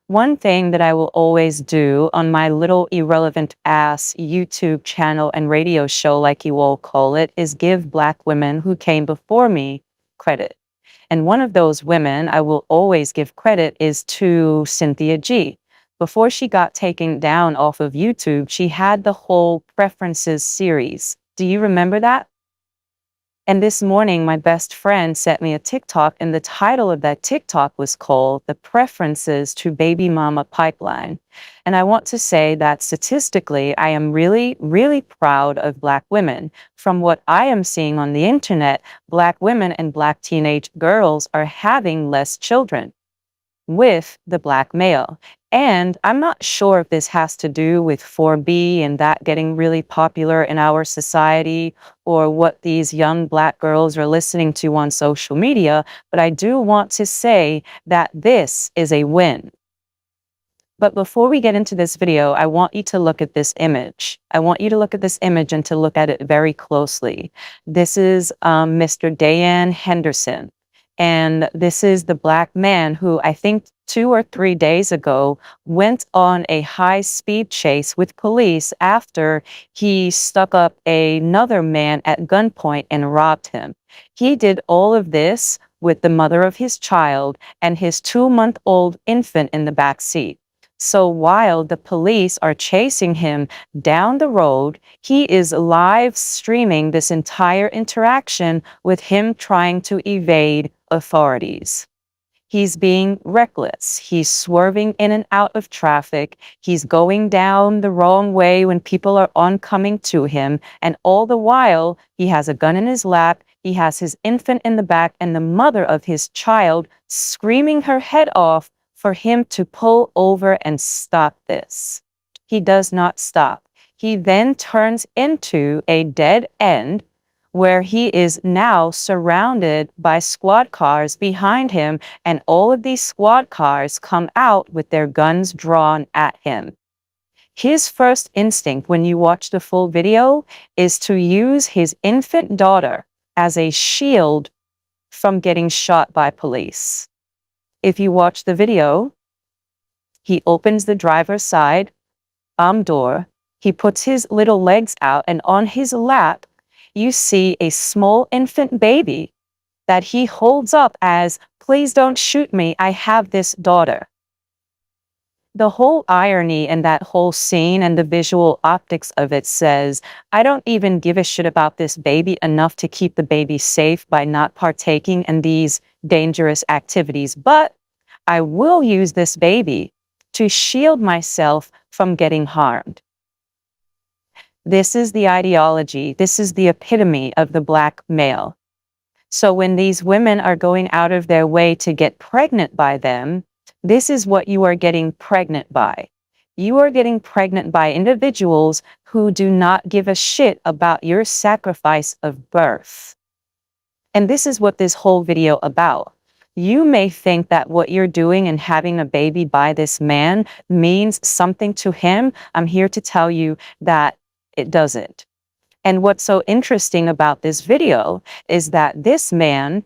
One thing that I will always do on my little irrelevant ass YouTube channel and radio show, like you all call it, is give Black women who came before me credit. And one of those women I will always give credit is to Cynthia G. Before she got taken down off of YouTube, she had the whole preferences series. Do you remember that? And this morning, my best friend sent me a TikTok, and the title of that TikTok was called The Preferences to Baby Mama Pipeline. And I want to say that statistically, I am really, really proud of Black women. From what I am seeing on the internet, Black women and Black teenage girls are having less children with the Black male. And I'm not sure if this has to do with 4B and that getting really popular in our society, or what these young Black girls are listening to on social media, but I do want to say that this is a win. But before we get into this video, I want you to look at this image. I want you to look at this image and to look at it very closely. This is Mr. Dayan Henderson. And this is the Black man who I think 2 or 3 days ago went on a high-speed chase with police after he stuck up another man at gunpoint and robbed him. He did all of this with the mother of his child and his 2-month-old infant in the back seat. So while the police are chasing him down the road, he is live streaming this entire interaction with him trying to evade authorities. He's being reckless. He's swerving in and out of traffic. He's going down the wrong way when people are oncoming to him. And all the while, he has a gun in his lap. He has his infant in the back and the mother of his child screaming her head off for him to pull over and stop this. He does not stop. He then turns into a dead end where he is now surrounded by squad cars behind him, and all of these squad cars come out with their guns drawn at him. His first instinct when you watch the full video is to use his infant daughter as a shield from getting shot by police. If you watch the video, he opens the driver's side door, he puts his little legs out, and on his lap, you see a small infant baby that he holds up as, "Please don't shoot me, I have this daughter." The whole irony in that whole scene and the visual optics of it says, I don't even give a shit about this baby enough to keep the baby safe by not partaking in these dangerous activities, but I will use this baby to shield myself from getting harmed. This is the ideology. This is the epitome of the Black male. So when these women are going out of their way to get pregnant by them, this is what you are getting pregnant by. You are getting pregnant by individuals who do not give a shit about your sacrifice of birth. And this is what this whole video about. You may think that what you're doing and having a baby by this man means something to him. I'm here to tell you that it doesn't. And what's so interesting about this video is that this man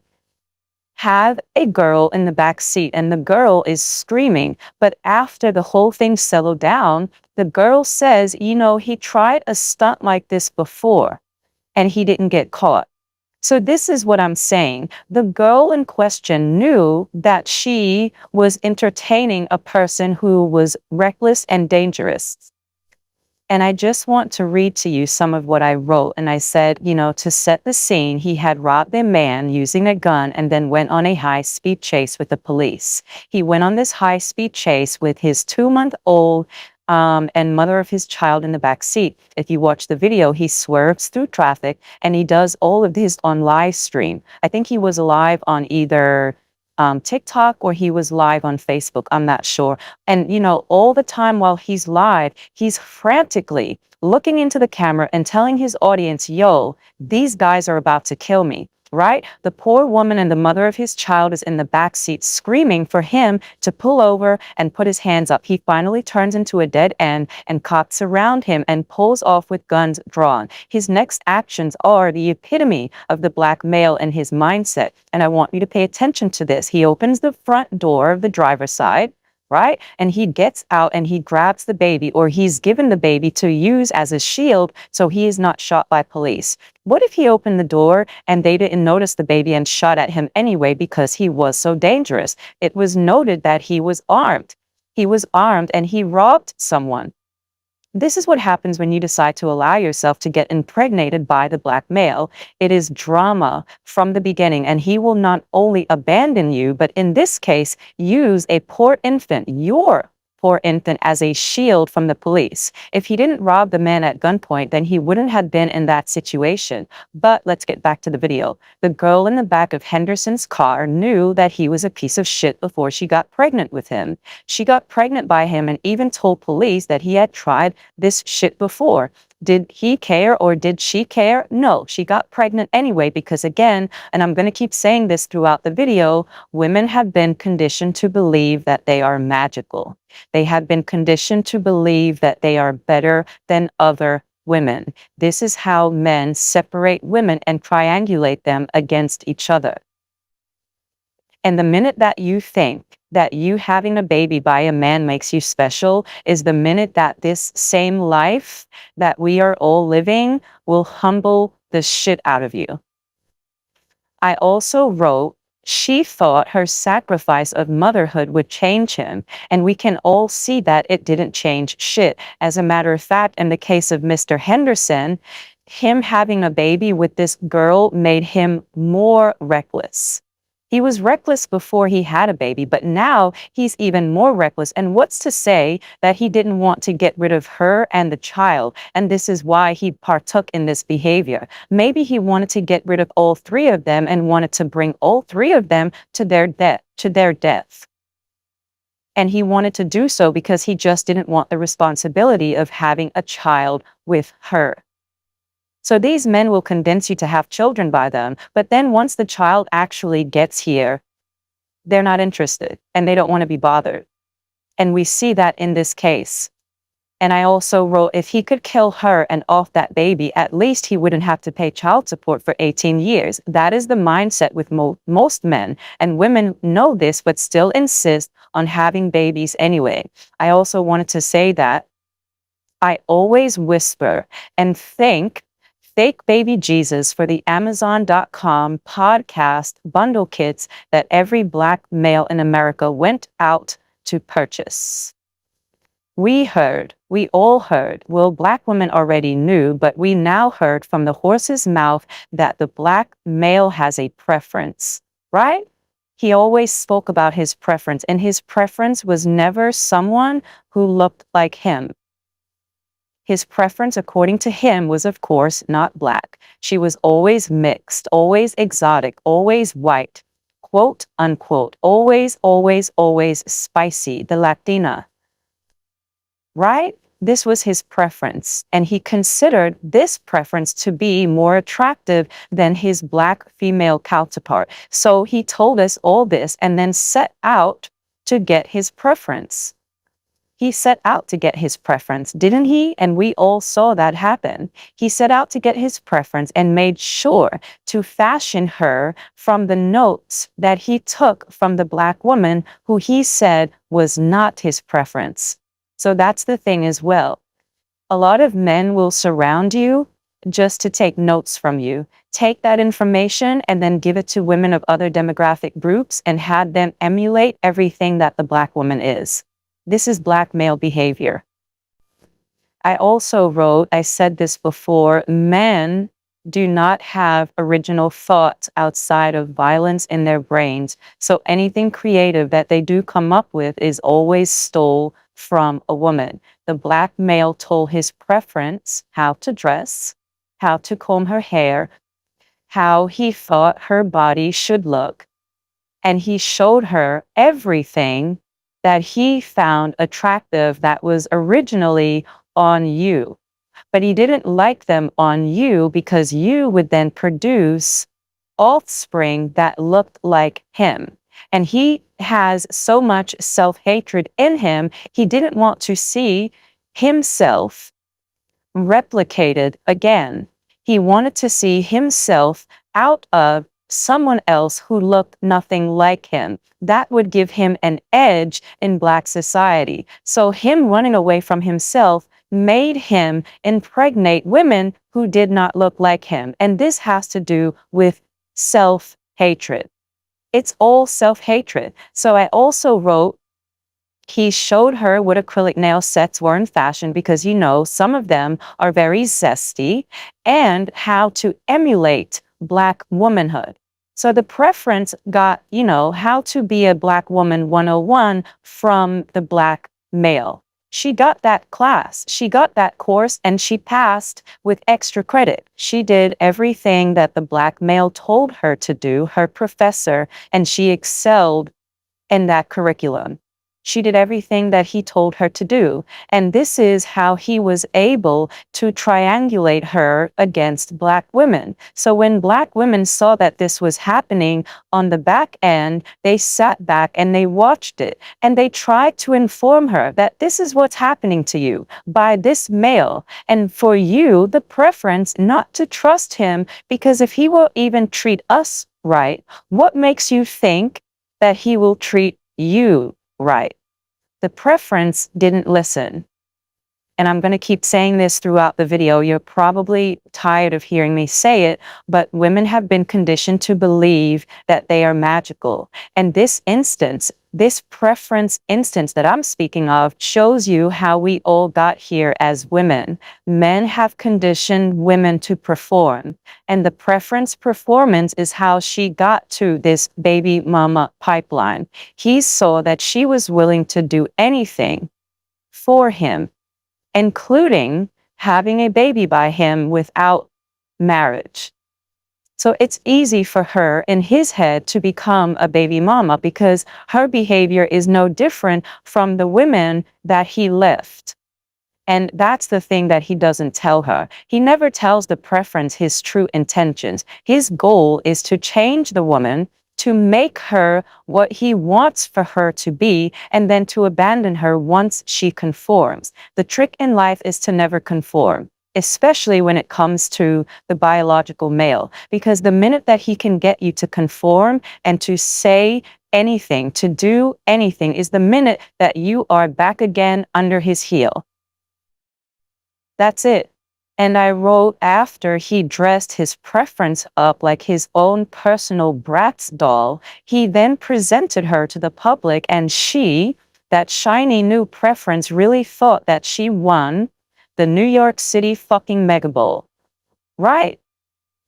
had a girl in the back seat and the girl is screaming. But after the whole thing settled down, the girl says, you know, he tried a stunt like this before and he didn't get caught. So this is what I'm saying. The girl in question knew that she was entertaining a person who was reckless and dangerous. And I just want to read to you some of what I wrote. And I said, you know, to set the scene, he had robbed a man using a gun and then went on a high-speed chase with the police. He went on this high-speed chase with his 2-month-old and mother of his child in the back seat. If you watch the video, he swerves through traffic and he does all of this on live stream. I think he was live on either TikTok or he was live on Facebook. I'm not sure. And, you know, all the time while he's live, he's frantically looking into the camera and telling his audience, yo, these guys are about to kill me. Right? The poor woman and the mother of his child is in the back seat screaming for him to pull over and put his hands up. He finally turns into a dead end and cops surround him and pulls off with guns drawn. His next actions are the epitome of the Black male and his mindset. And I want you to pay attention to this. He opens the front door of the driver's side, right? And he gets out and he grabs the baby, or he's given the baby to use as a shield so he is not shot by police. What if he opened the door and they didn't notice the baby and shot at him anyway because he was so dangerous? It was noted that he was armed. He was armed and he robbed someone. This is what happens when you decide to allow yourself to get impregnated by the black male. It is drama from the beginning, and he will not only abandon you, but in this case, use a poor infant, your poor infant, as a shield from the police. If he didn't rob the man at gunpoint, then he wouldn't have been in that situation. But let's get back to the video. The girl in the back of Henderson's car knew that he was a piece of shit before she got pregnant with him. She got pregnant by him and even told police that he had tried this shit before. Did he care or did she care? No, she got pregnant anyway because, again, and I'm going to keep saying this throughout the video, women have been conditioned to believe that they are magical. They have been conditioned to believe that they are better than other women. This is how men separate women and triangulate them against each other. And the minute that you think that you having a baby by a man makes you special is the minute that this same life that we are all living will humble the shit out of you. I also wrote, she thought her sacrifice of motherhood would change him, and we can all see that it didn't change shit. As a matter of fact, in the case of Mr. Henderson, him having a baby with this girl made him more reckless. He was reckless before he had a baby, but now he's even more reckless. And what's to say that he didn't want to get rid of her and the child? And this is why he partook in this behavior. Maybe he wanted to get rid of all three of them and wanted to bring all three of them to their death. And he wanted to do so because he just didn't want the responsibility of having a child with her. So these men will convince you to have children by them, but then once the child actually gets here, they're not interested and they don't want to be bothered. And we see that in this case. And I also wrote, if he could kill her and off that baby, at least he wouldn't have to pay child support for 18 years. That is the mindset with most men, and women know this, but still insist on having babies anyway. I also wanted to say that I always whisper and think fake baby Jesus for the Amazon.com podcast bundle kits that every black male in America went out to purchase. We all heard, well, black women already knew, but we now heard from the horse's mouth that the black male has a preference, right? He always spoke about his preference, and his preference was never someone who looked like him. His preference, according to him, was, of course, not black. She was always mixed, always exotic, always white, quote, unquote, always, always, always spicy, the Latina. Right? This was his preference, and he considered this preference to be more attractive than his black female counterpart. So he told us all this and then set out to get his preference. He set out to get his preference, didn't he? And we all saw that happen. He set out to get his preference and made sure to fashion her from the notes that he took from the black woman who he said was not his preference. So that's the thing as well. A lot of men will surround you just to take notes from you. Take that information and then give it to women of other demographic groups and have them emulate everything that the black woman is. This is black male behavior. I also wrote, I said this before, men do not have original thoughts outside of violence in their brains. So anything creative that they do come up with is always stole from a woman. The black male told his preference, how to dress, how to comb her hair, how he thought her body should look. And he showed her everything that he found attractive that was originally on you. But he didn't like them on you because you would then produce offspring that looked like him. And he has so much self-hatred in him, he didn't want to see himself replicated again. He wanted to see himself out of someone else who looked nothing like him. That would give him an edge in Black society. So him running away from himself made him impregnate women who did not look like him. And this has to do with self-hatred. It's all self-hatred. So I also wrote, he showed her what acrylic nail sets were in fashion because, some of them are very zesty, and how to emulate Black womanhood. So the preference got, how to be a Black woman 101 from the Black male. She got that class, she got that course, and she passed with extra credit. She did everything that the Black male told her to do, her professor, and she excelled in that curriculum. She did everything that he told her to do. And this is how he was able to triangulate her against Black women. So when Black women saw that this was happening on the back end, they sat back and they watched it. And they tried to inform her that this is what's happening to you by this male. And for you, the preference not to trust him, because if he will even treat us right, what makes you think that he will treat you right? The preference didn't listen. And I'm going to keep saying this throughout the video. You're probably tired of hearing me say it, but women have been conditioned to believe that they are magical. And this instance, this preference instance that I'm speaking of, shows you how we all got here as women. Men have conditioned women to perform. And the preference performance is how she got to this baby mama pipeline. He saw that she was willing to do anything for him, including having a baby by him without marriage. So it's easy for her in his head to become a baby mama because her behavior is no different from the women that he left. And that's the thing that he doesn't tell her. He never tells the preference his true intentions. His goal is to change the woman, to make her what he wants for her to be, and then to abandon her once she conforms. The trick in life is to never conform, especially when it comes to the biological male, because the minute that he can get you to conform and to say anything, to do anything, is the minute that you are back again under his heel. That's it. And I wrote, after he dressed his preference up like his own personal Bratz doll, he then presented her to the public, and she, that shiny new preference, really thought that she won the New York City fucking Mega Bowl. Right?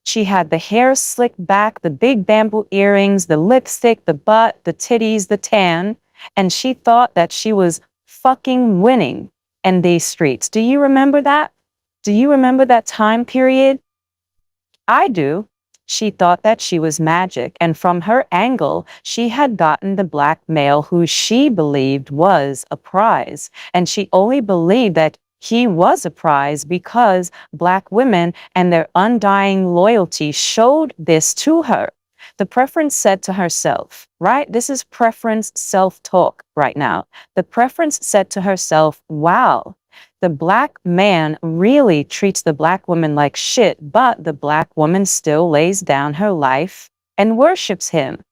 She had the hair slicked back, the big bamboo earrings, the lipstick, the butt, the titties, the tan, and she thought that she was fucking winning in these streets. Do you remember that? Do you remember that time period? I do. She thought that she was magic, and from her angle, she had gotten the Black male who she believed was a prize. And she only believed that he was a prize because Black women and their undying loyalty showed this to her. The preference said to herself, right? This is preference self-talk right now. The preference said to herself, wow, the Black man really treats the Black woman like shit, but the Black woman still lays down her life and worships him.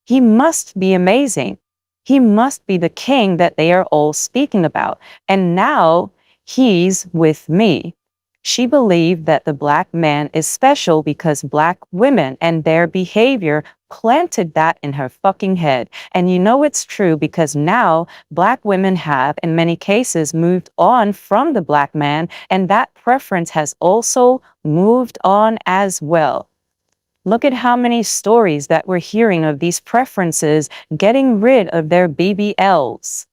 He must be amazing. He must be the king that they are all speaking about. And now he's with me. She believed that the Black man is special because Black women and their behavior planted that in her fucking head. And you know it's true because now Black women have, in many cases, moved on from the Black man, and that preference has also moved on as well. Look at how many stories that we're hearing of these preferences getting rid of their BBLs.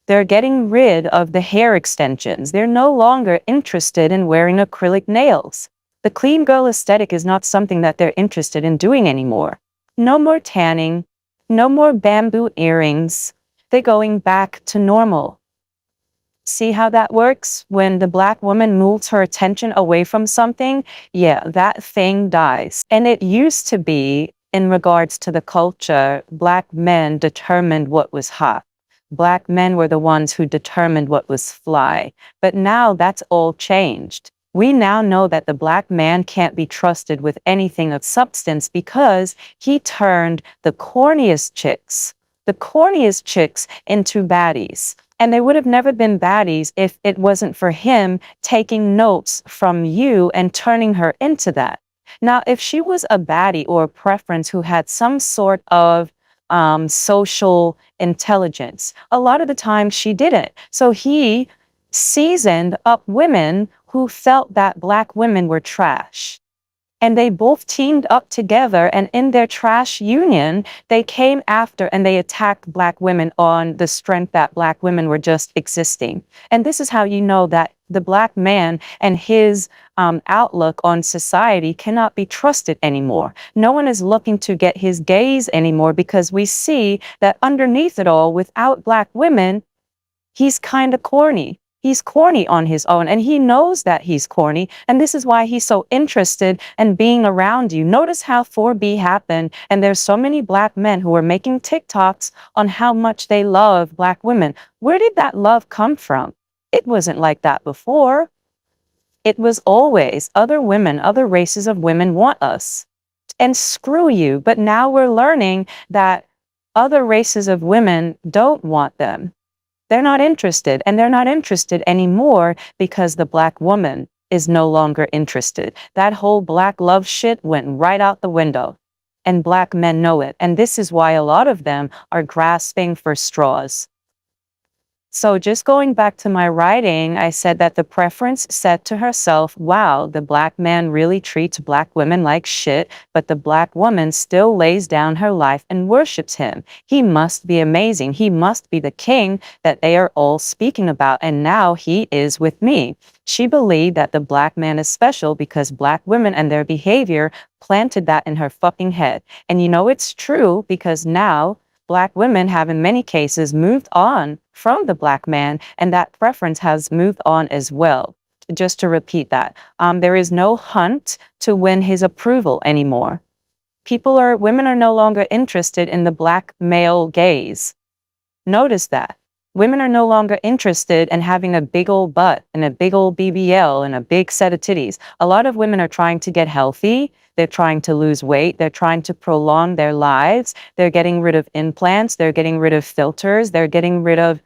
They're getting rid of the hair extensions. They're no longer interested in wearing acrylic nails. The clean girl aesthetic is not something that they're interested in doing anymore. No more tanning, no more bamboo earrings. They're going back to normal. See how that works? When the Black woman moves her attention away from something, yeah, that thing dies. And it used to be, in regards to the culture, Black men determined what was hot. Black men were the ones who determined what was fly. But now that's all changed. We now know that the black man can't be trusted with anything of substance because he turned the corniest chicks into baddies. And they would have never been baddies if it wasn't for him taking notes from you and turning her into that. Now, if she was a baddie or a preference who had some sort of social intelligence, a lot of the time she didn't. So he seasoned up women who felt that black women were trash. And they both teamed up together, and in their trash union, they came after and they attacked black women on the strength that black women were just existing. And this is how you know that the black man and his outlook on society cannot be trusted anymore. No one is looking to get his gaze anymore because we see that underneath it all, without black women, he's kind of corny. He's corny on his own, and he knows that he's corny, and this is why he's so interested in being around you. Notice how 4B happened, and there's so many black men who are making TikToks on how much they love black women. Where did that love come from? It wasn't like that before. It was always other women, other races of women want us. And screw you. But now we're learning that other races of women don't want them. They're not interested, and they're not interested anymore because the black woman is no longer interested. That whole black love shit went right out the window, and black men know it. And this is why a lot of them are grasping for straws. So just going back to my writing, I said that the preference said to herself, wow, the black man really treats black women like shit, but the black woman still lays down her life and worships him. He must be amazing. He must be the king that they are all speaking about, and now he is with me. She believed that the black man is special because black women and their behavior planted that in her fucking head. And you know it's true because now black women have in many cases moved on from the black man, and that preference has moved on as well. Just to repeat that, there is no hunt to win his approval anymore. Women are no longer interested in the black male gaze. Notice that. Women are no longer interested in having a big old butt and a big old BBL and a big set of titties. A lot of women are trying to get healthy. They're trying to lose weight. They're trying to prolong their lives. They're getting rid of implants. They're getting rid of filters. They're getting rid of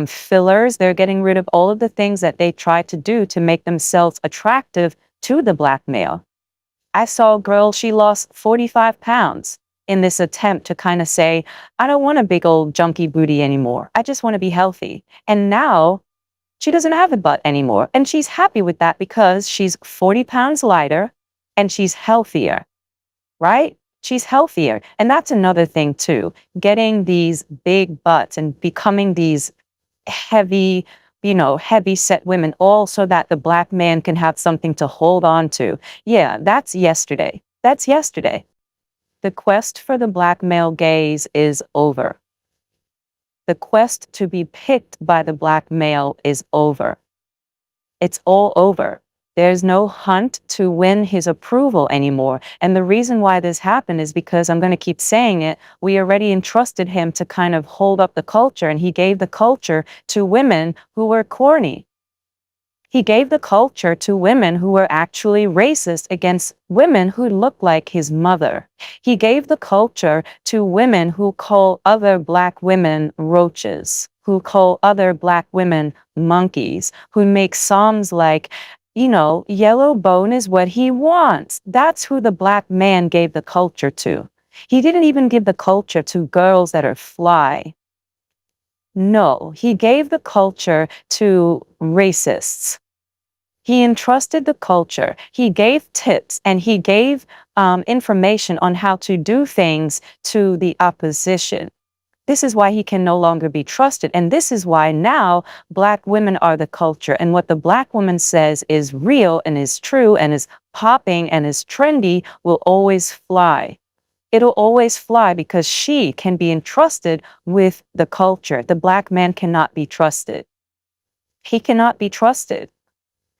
fillers. They're getting rid of all of the things that they try to do to make themselves attractive to the black male. I saw a girl, she lost 45 pounds in this attempt to kind of say, I don't want a big old junky booty anymore. I just want to be healthy. And now she doesn't have a butt anymore. And she's happy with that because she's 40 pounds lighter and she's healthier, right? She's healthier. And that's another thing too, getting these big butts and becoming these heavy, heavy set women, all so that the black man can have something to hold on to. Yeah, that's yesterday. That's yesterday. The quest for the black male gaze is over. The quest to be picked by the black male is over. It's all over. There's no hunt to win his approval anymore. And the reason why this happened is because, I'm going to keep saying it, we already entrusted him to kind of hold up the culture, and he gave the culture to women who were corny. He gave the culture to women who were actually racist against women who looked like his mother. He gave the culture to women who call other black women roaches, who call other black women monkeys, who make songs like, yellow bone is what he wants. That's who the black man gave the culture to. He didn't even give the culture to girls that are fly. No, he gave the culture to racists. He entrusted the culture. He gave tips and he gave information on how to do things to the opposition. This is why he can no longer be trusted. And this is why now black women are the culture. And what the black woman says is real and is true and is popping and is trendy will always fly. It'll always fly because she can be entrusted with the culture. The black man cannot be trusted. He cannot be trusted.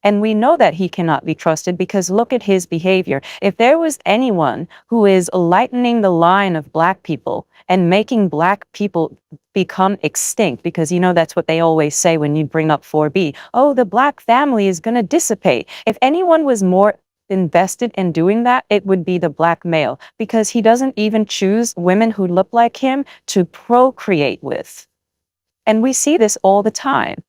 And we know that he cannot be trusted because look at his behavior. If there was anyone who is lightening the line of Black people and making Black people become extinct, because that's what they always say when you bring up 4B. Oh, the Black family is going to dissipate. If anyone was more invested in doing that, it would be the Black male, because he doesn't even choose women who look like him to procreate with. And we see this all the time.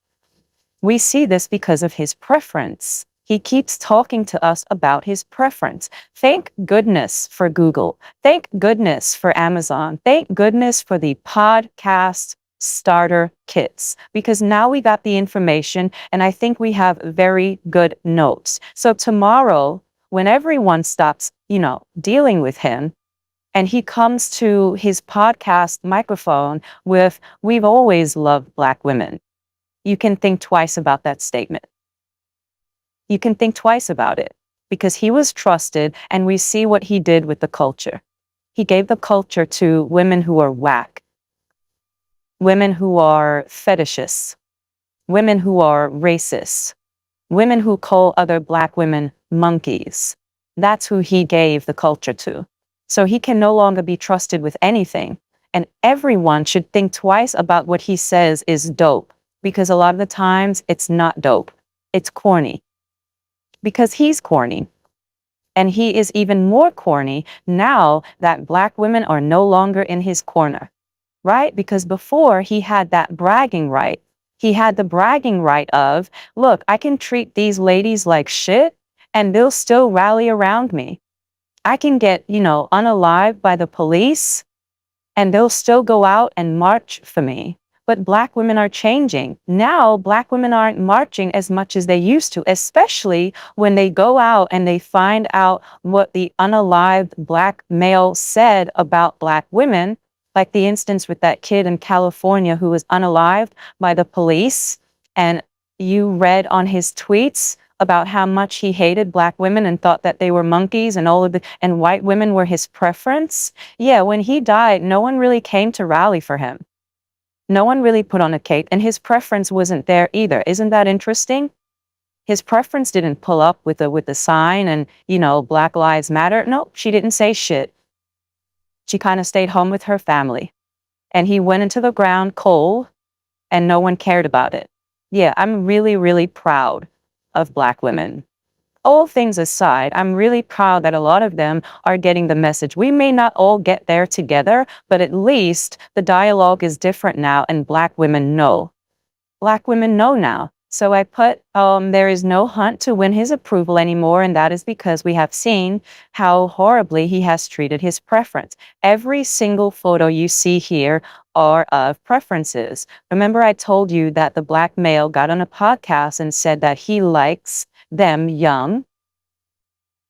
We see this because of his preference. He keeps talking to us about his preference. Thank goodness for Google. Thank goodness for Amazon. Thank goodness for the podcast starter kits, because now we got the information and I think we have very good notes. So tomorrow, when everyone stops, dealing with him, and he comes to his podcast microphone with, "We've always loved Black women," you can think twice about that statement. You can think twice about it because he was trusted, and we see what he did with the culture. He gave the culture to women who are whack, women who are fetishists, women who are racist, women who call other Black women monkeys. That's who he gave the culture to. So he can no longer be trusted with anything. And everyone should think twice about what he says is dope, because a lot of the times it's not dope. It's corny. Because he's corny. And he is even more corny now that Black women are no longer in his corner, right? Because before he had that bragging right. He had the bragging right of, look, I can treat these ladies like shit and they'll still rally around me. I can get, unalived by the police and they'll still go out and march for me. But Black women are changing. Now, Black women aren't marching as much as they used to, especially when they go out and they find out what the unalived Black male said about Black women, like the instance with that kid in California who was unalived by the police. And you read on his tweets about how much he hated Black women and thought that they were monkeys and and white women were his preference. Yeah, when he died, no one really came to rally for him. No one really put on a cape, and his preference wasn't there either. Isn't that interesting? His preference didn't pull up with the sign and, Black Lives Matter. No, she didn't say shit. She kind of stayed home with her family. And he went into the ground cold, and no one cared about it. Yeah, I'm really, really proud of Black women. All things aside, I'm really proud that a lot of them are getting the message. We may not all get there together, but at least the dialogue is different now, and Black women know. Black women know now. So I put, there is no hunt to win his approval anymore, and that is because we have seen how horribly he has treated his preference. Every single photo you see here are of preferences. Remember, I told you that the Black male got on a podcast and said that he likes them young.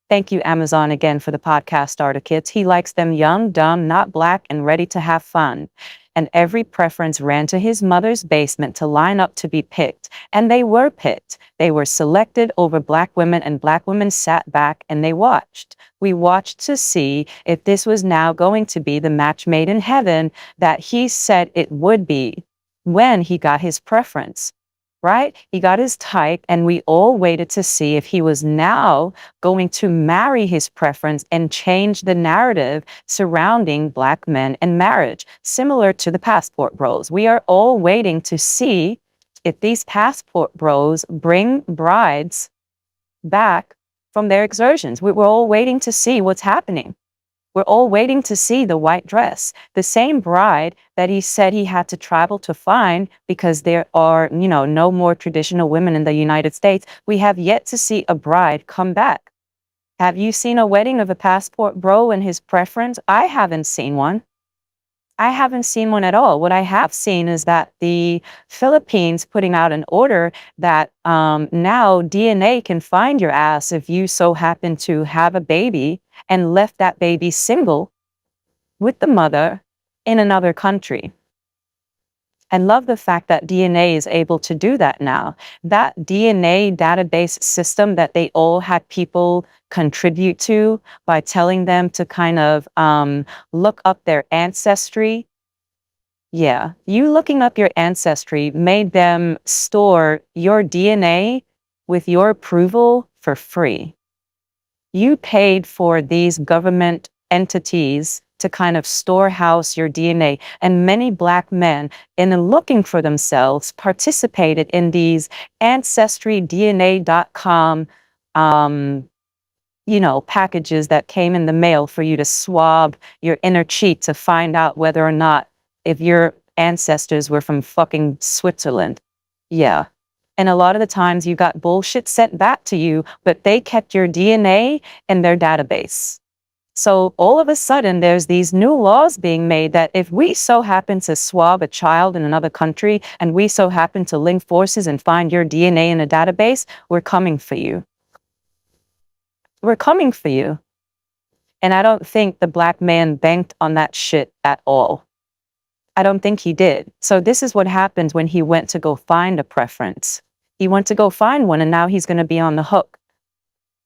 Thank you, Amazon, again for the podcast starter kits. He likes them young, dumb, not Black, and ready to have fun. And every preference ran to his mother's basement to line up to be picked. And they were picked. They were selected over Black women, and Black women sat back and they watched. We watched to see if this was now going to be the match made in heaven that he said it would be when he got his preference. Right? He got his type, and we all waited to see if he was now going to marry his preference and change the narrative surrounding Black men and marriage, similar to the passport bros. We are all waiting to see if these passport bros bring brides back from their excursions. We're all waiting to see what's happening. We're all waiting to see the white dress, the same bride that he said he had to travel to find because there are, no more traditional women in the United States. We have yet to see a bride come back. Have you seen a wedding of a passport bro and his preference? I haven't seen one. I haven't seen one at all. What I have seen is that the Philippines putting out an order that now DNA can find your ass if you so happen to have a baby and left that baby single with the mother in another country. And love the fact that DNA is able to do that now. That DNA database system that they all had people contribute to by telling them to kind of look up their ancestry. Yeah, you looking up your ancestry made them store your DNA with your approval for free. You paid for these government entities to kind of storehouse your DNA. And many Black men, in looking for themselves, participated in these ancestrydna.com, packages that came in the mail for you to swab your inner cheek to find out whether or not if your ancestors were from fucking Switzerland. Yeah. And a lot of the times you got bullshit sent back to you, but they kept your DNA in their database. So all of a sudden, there's these new laws being made that if we so happen to swab a child in another country and we so happen to link forces and find your DNA in a database, we're coming for you. We're coming for you. And I don't think the Black man banked on that shit at all. I don't think he did. So this is what happens when he went to go find a preference. He went to go find one and now he's going to be on the hook.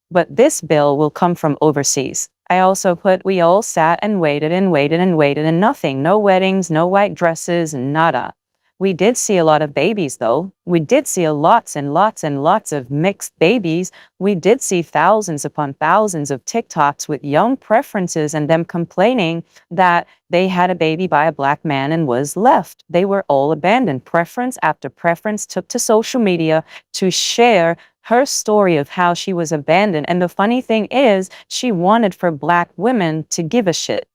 But this bill will come from overseas. I also put, we all sat and waited and waited and waited and nothing. No weddings, no white dresses, nada. We did see a lot of babies though. We did see lots and lots and lots of mixed babies. We did see thousands upon thousands of TikToks with young preferences and them complaining that they had a baby by a Black man and was left. They were all abandoned. Preference after preference took to social media to share her story of how she was abandoned. And the funny thing is, she wanted for Black women to give a shit.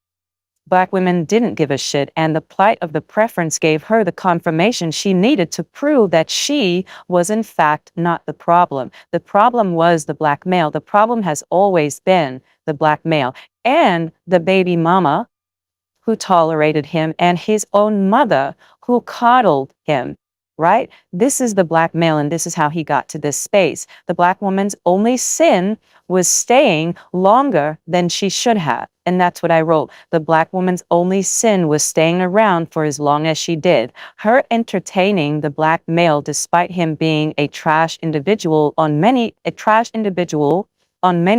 Black women didn't give a shit, and the plight of the preference gave her the confirmation she needed to prove that she was in fact not the problem. The problem was the Black male. The problem has always been the Black male and the baby mama who tolerated him and his own mother who coddled him. Right? This is the Black male, and this is how he got to this space. The Black woman's only sin was staying longer than she should have. And that's what I wrote. The Black woman's only sin was staying around for as long as she did. Her entertaining the Black male, despite him being a trash individual on many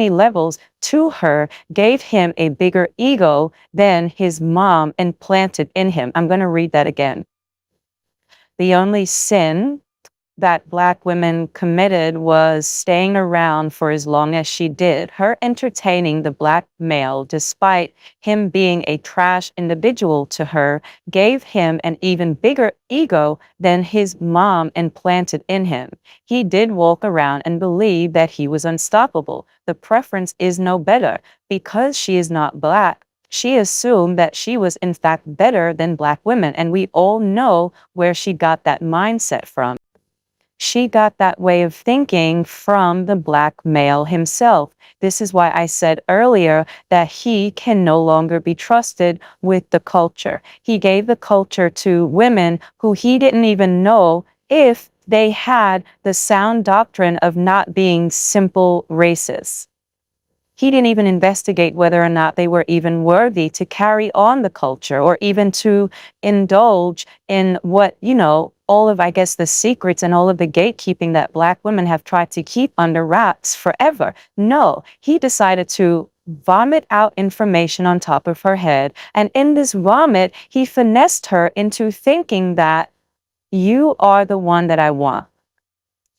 levels, to her, gave him a bigger ego than his mom implanted in him. I'm going to read that again. The only sin that Black women committed was staying around for as long as she did. Her entertaining the Black male, despite him being a trash individual to her, gave him an even bigger ego than his mom implanted in him. He did walk around and believe that he was unstoppable. The preference is no better. Because she is not Black, she assumed that she was in fact better than Black women, and we all know where she got that mindset from. She got that way of thinking from the Black male himself. This is why I said earlier that he can no longer be trusted with the culture. He gave the culture to women who he didn't even know if they had the sound doctrine of not being simple racists. He didn't even investigate whether or not they were even worthy to carry on the culture or even to indulge in what, all of, I guess, the secrets and all of the gatekeeping that Black women have tried to keep under wraps forever. No, he decided to vomit out information on top of her head. And in this vomit, he finessed her into thinking that you are the one that I want.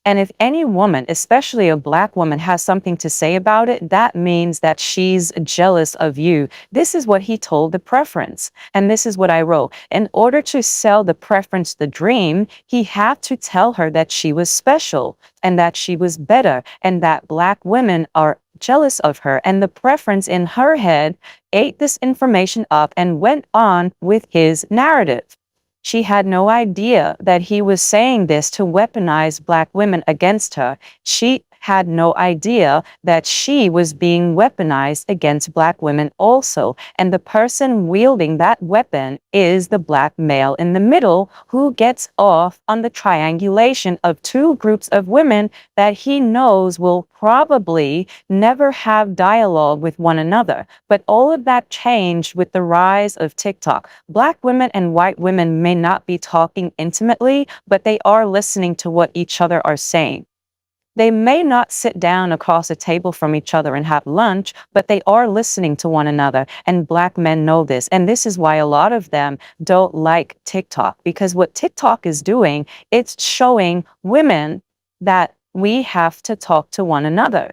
And if any woman, especially a Black woman, has something to say about it, that means that she's jealous of you. This is what he told the preference. And this is what I wrote. In order to sell the preference the dream, he had to tell her that she was special and that she was better and that Black women are jealous of her. And the preference in her head ate this information up and went on with his narrative. She had no idea that he was saying this to weaponize Black women against her. She had no idea that she was being weaponized against Black women also. And the person wielding that weapon is the Black male in the middle, who gets off on the triangulation of two groups of women that he knows will probably never have dialogue with one another. But all of that changed with the rise of TikTok. Black women and white women may not be talking intimately, but they are listening to what each other are saying. They may not sit down across a table from each other and have lunch, but they are listening to one another. And Black men know this. And this is why a lot of them don't like TikTok, because what TikTok is doing, it's showing women that we have to talk to one another.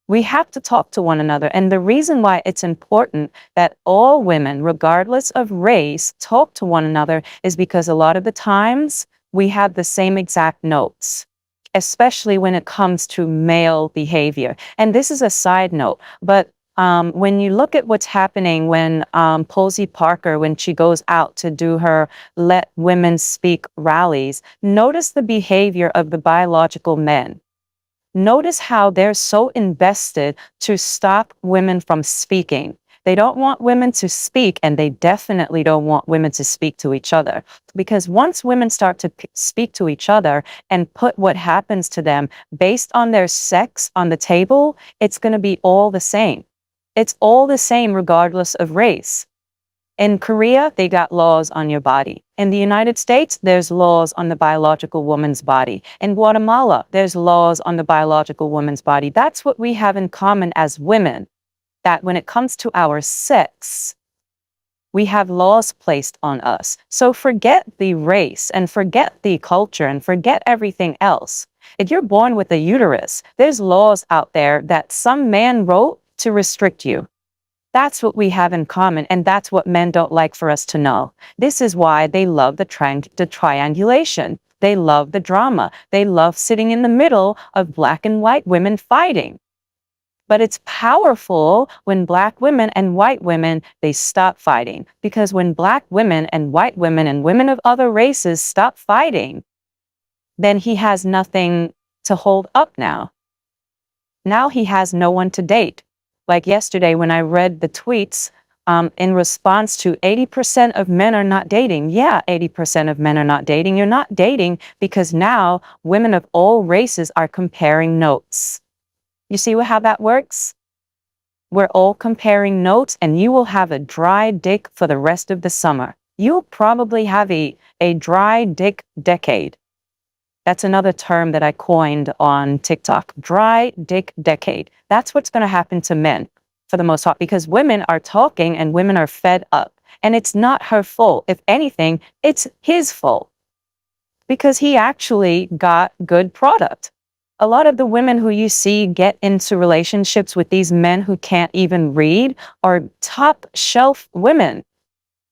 We have to talk to one another. And the reason why it's important that all women, regardless of race, talk to one another is because a lot of the times we have the same exact notes, especially when it comes to male behavior. And this is a side note, but when you look at what's happening when Posey Parker, when she goes out to do her Let Women Speak rallies, notice the behavior of the biological men. Notice how they're so invested to stop women from speaking. They don't want women to speak, and they definitely don't want women to speak to each other. Because once women start to speak to each other and put what happens to them based on their sex on the table, it's going to be all the same. It's all the same regardless of race. In Korea, they got laws on your body. In the United States, there's laws on the biological woman's body. In Guatemala, there's laws on the biological woman's body. That's what we have in common as women, that when it comes to our sex, we have laws placed on us. So forget the race and forget the culture and forget everything else. If you're born with a uterus, there's laws out there that some man wrote to restrict you. That's what we have in common, and that's what men don't like for us to know. This is why they love the triangulation. They love the drama. They love sitting in the middle of black and white women fighting. But it's powerful when black women and white women, they stop fighting. Because when black women and white women and women of other races stop fighting, then he has nothing to hold up now. Now he has no one to date. Like yesterday when I read the tweets in response to 80% of men are not dating. Yeah, 80% of men are not dating. You're not dating because now women of all races are comparing notes. You see how that works? We're all comparing notes, and you will have a dry dick for the rest of the summer. You'll probably have a dry dick decade. That's another term that I coined on TikTok. Dry dick decade. That's what's going to happen to men for the most part, because women are talking and women are fed up. And it's not her fault. If anything, it's his fault, because he actually got good product. A lot of the women who you see get into relationships with these men who can't even read are top shelf women.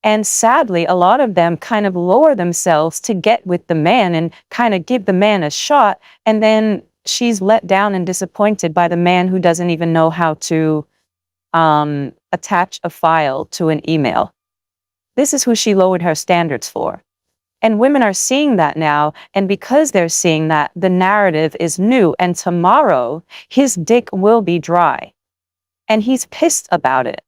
And sadly, a lot of them kind of lower themselves to get with the man and kind of give the man a shot. And then she's let down and disappointed by the man who doesn't even know how to attach a file to an email. This is who she lowered her standards for. And women are seeing that now. And because they're seeing that, the narrative is new. And tomorrow, his dick will be dry. And he's pissed about it.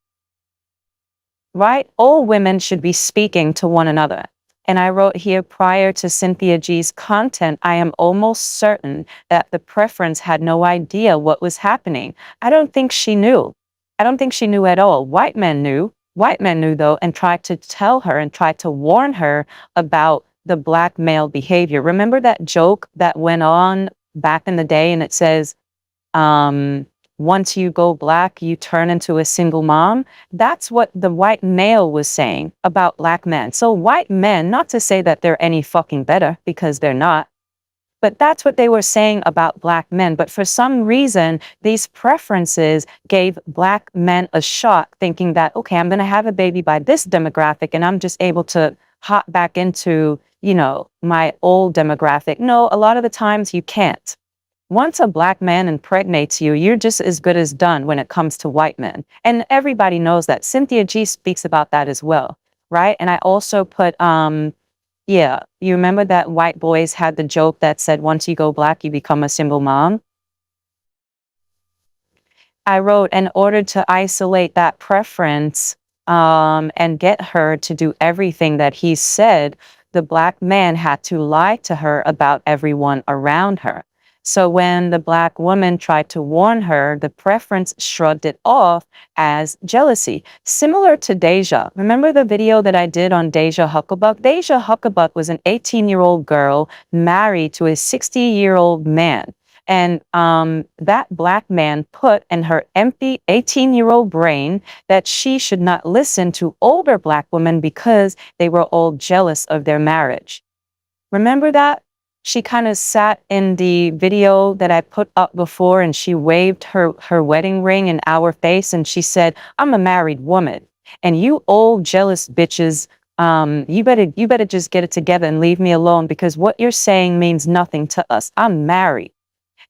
Right? All women should be speaking to one another. And I wrote here, prior to Cynthia G's content, I am almost certain that the preference had no idea what was happening. I don't think she knew. I don't think she knew at all. White men knew. White men knew, though, and tried to tell her and tried to warn her about the black male behavior. Remember that joke that went on back in the day, and it says, once you go black, you turn into a single mom? That's what the white male was saying about black men. So white men, not to say that they're any fucking better, because they're not, but that's what they were saying about black men. But for some reason, these preferences gave black men a shot, thinking that, okay, I'm going to have a baby by this demographic, and I'm just able to hop back into, my old demographic. No, a lot of the times you can't. Once a black man impregnates you, you're just as good as done when it comes to white men. And everybody knows that. Cynthia G speaks about that as well, right? And I also put, you remember that white boys had the joke that said, once you go black, you become a single mom? I wrote, in order to isolate that preference and get her to do everything that he said, the black man had to lie to her about everyone around her. So when the black woman tried to warn her, the preference shrugged it off as jealousy. Similar to Deja. Remember the video that I did on Deja Hucklebuck? Deja Hucklebuck was an 18-year-old girl married to a 60-year-old man. And that black man put in her empty 18-year-old brain that she should not listen to older black women because they were all jealous of their marriage. Remember that? She kind of sat in the video that I put up before and she waved her wedding ring in our face and she said, "I'm a married woman. And you old jealous bitches, you better just get it together and leave me alone because what you're saying means nothing to us. I'm married."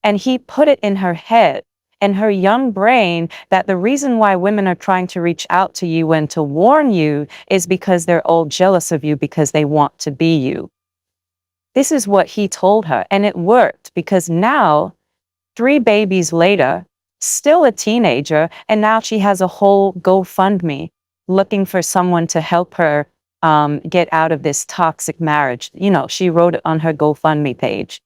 And he put it in her head and her young brain that the reason why women are trying to reach out to you and to warn you is because they're all jealous of you because they want to be you. This is what he told her. And it worked because now, 3 babies later, still a teenager, and now she has a whole GoFundMe looking for someone to help her get out of this toxic marriage. She wrote it on her GoFundMe page.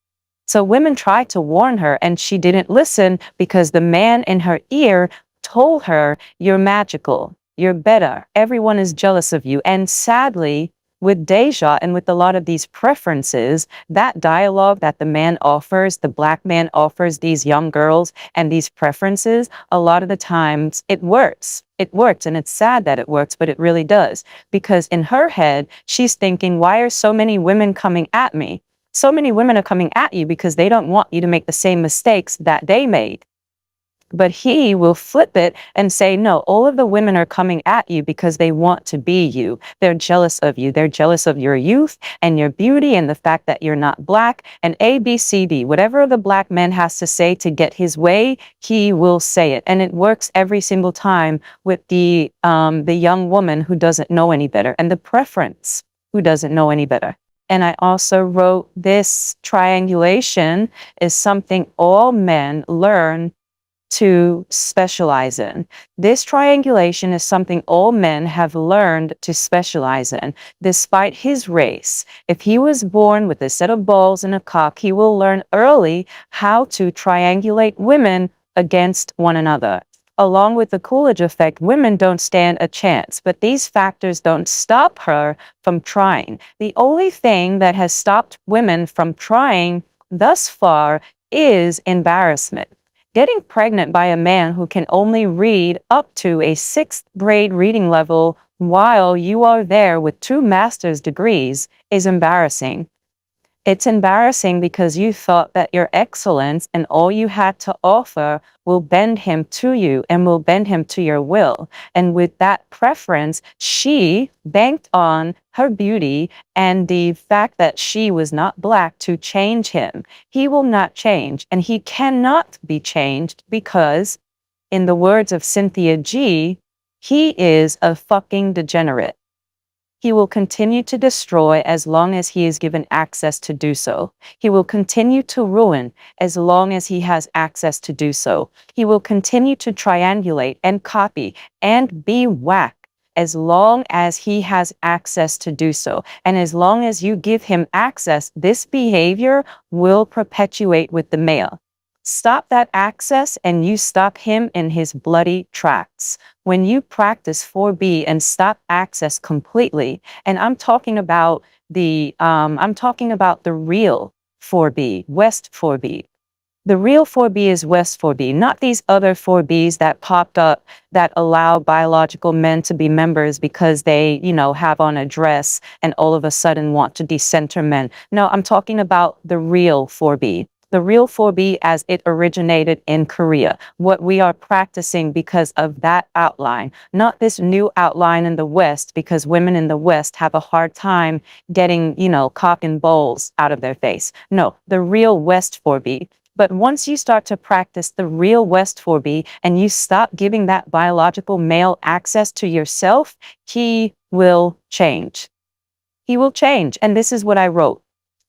So women tried to warn her and she didn't listen because the man in her ear told her, "You're magical. You're better. Everyone is jealous of you." And sadly, with Deja and with a lot of these preferences, that dialogue that the man offers, the black man offers these young girls and these preferences, a lot of the times it works. It works, and it's sad that it works, but it really does. Because in her head, she's thinking, why are so many women coming at me? So many women are coming at you because they don't want you to make the same mistakes that they made. But he will flip it and say, no, all of the women are coming at you because they want to be you. They're jealous of you. They're jealous of your youth and your beauty and the fact that you're not black and A, B, C, D. Whatever the black man has to say to get his way, he will say it. And it works every single time with the young woman who doesn't know any better and the preference who doesn't know any better. And I also wrote, this triangulation is something all men learn to specialize in. This triangulation is something all men have learned to specialize in, despite his race. If he was born with a set of balls and a cock, he will learn early how to triangulate women against one another. Along with the Coolidge effect, women don't stand a chance, but these factors don't stop her from trying. The only thing that has stopped women from trying thus far is embarrassment. Getting pregnant by a man who can only read up to a 6th grade reading level while you are there with 2 master's degrees is embarrassing. It's embarrassing because you thought that your excellence and all you had to offer will bend him to you and will bend him to your will. And with that preference, she banked on her beauty and the fact that she was not black to change him. He will not change, and he cannot be changed because, in the words of Cynthia G., he is a fucking degenerate. He will continue to destroy as long as he is given access to do so. He will continue to ruin as long as he has access to do so. He will continue to triangulate and copy and be whack as long as he has access to do so. And as long as you give him access, this behavior will perpetuate with the male. Stop that access and you stop him in his bloody tracks. When you practice 4B and stop access completely, and I'm talking about the real 4B, West 4B. The real 4B is West 4B, not these other 4Bs that popped up that allow biological men to be members because they, have on a dress and all of a sudden want to decenter men. No, I'm talking about the real 4B. The real 4B as it originated in Korea, what we are practicing because of that outline, not this new outline in the West, because women in the West have a hard time getting, cock and balls out of their face. No, the real West 4B. But once you start to practice the real West 4B and you stop giving that biological male access to yourself, he will change. He will change. And this is what I wrote.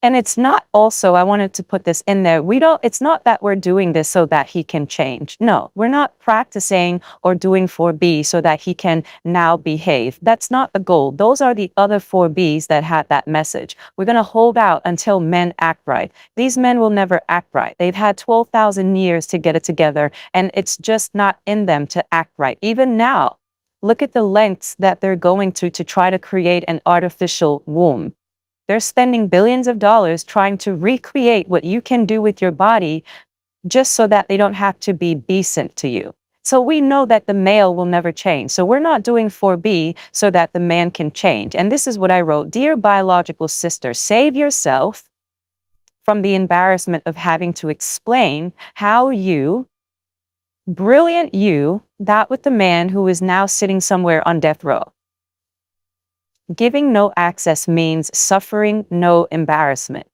And it's not also, I wanted to put this in there, it's not that we're doing this so that he can change. No, we're not practicing or doing 4B so that he can now behave. That's not the goal. Those are the other 4Bs that had that message. We're going to hold out until men act right. These men will never act right. They've had 12,000 years to get it together, and it's just not in them to act right. Even now, look at the lengths that they're going to try to create an artificial womb. They're spending billions of dollars trying to recreate what you can do with your body just so that they don't have to be decent to you. So we know that the male will never change. So we're not doing 4B so that the man can change. And this is what I wrote. Dear biological sister, save yourself. from the embarrassment of having to explain how you, brilliant you, got with the man who is now sitting somewhere on death row. Giving no access means suffering no embarrassment.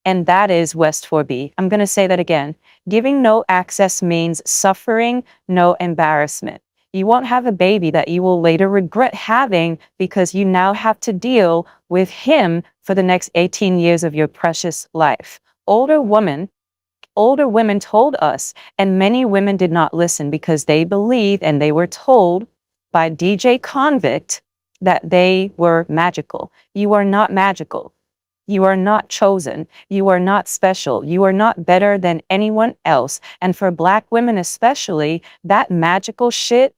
And that is West 4B. I'm going to say that again. Giving no access means suffering no embarrassment. You won't have a baby that you will later regret having because you now have to deal with him for the next 18 years of your precious life. Older women told us, and many women did not listen because they believed and they were told by DJ Convict that they were magical. You are not magical. You are not chosen. You are not special. You are not better than anyone else. And for Black women especially, that magical shit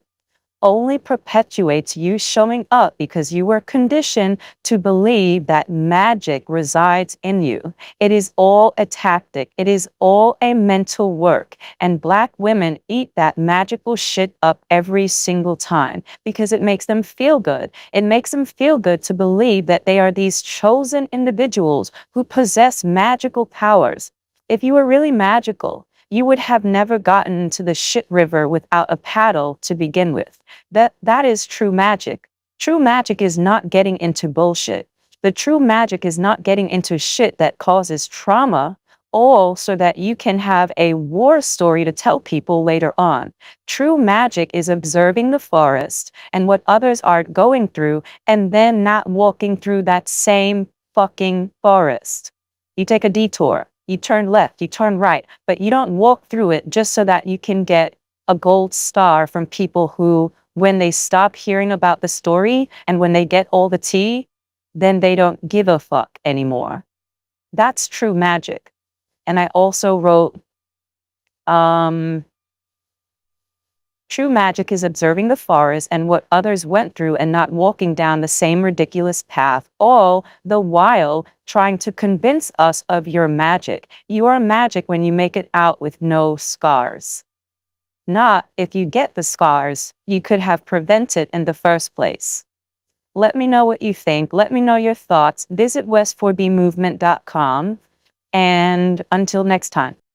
only perpetuates you showing up because you were conditioned to believe that magic resides in you. It is all a tactic. It is all a mental work. And Black women eat that magical shit up every single time because it makes them feel good. It makes them feel good to believe that they are these chosen individuals who possess magical powers. If you were really magical, you would have never gotten into the shit river without a paddle to begin with. That is true magic. True magic is not getting into bullshit. The true magic is not getting into shit that causes trauma, all so that you can have a war story to tell people later on. True magic is observing the forest and what others are going through and then not walking through that same fucking forest. You take a detour, you turn left, you turn right, but you don't walk through it just so that you can get a gold star from people who, when they stop hearing about the story and when they get all the tea, then they don't give a fuck anymore. That's true magic. And I also wrote, true magic is observing the forest and what others went through and not walking down the same ridiculous path, all the while trying to convince us of your magic. You are magic when you make it out with no scars. Not if you get the scars you could have prevented in the first place. Let me know what you think. Let me know your thoughts. Visit west4bmovement.com. And until next time.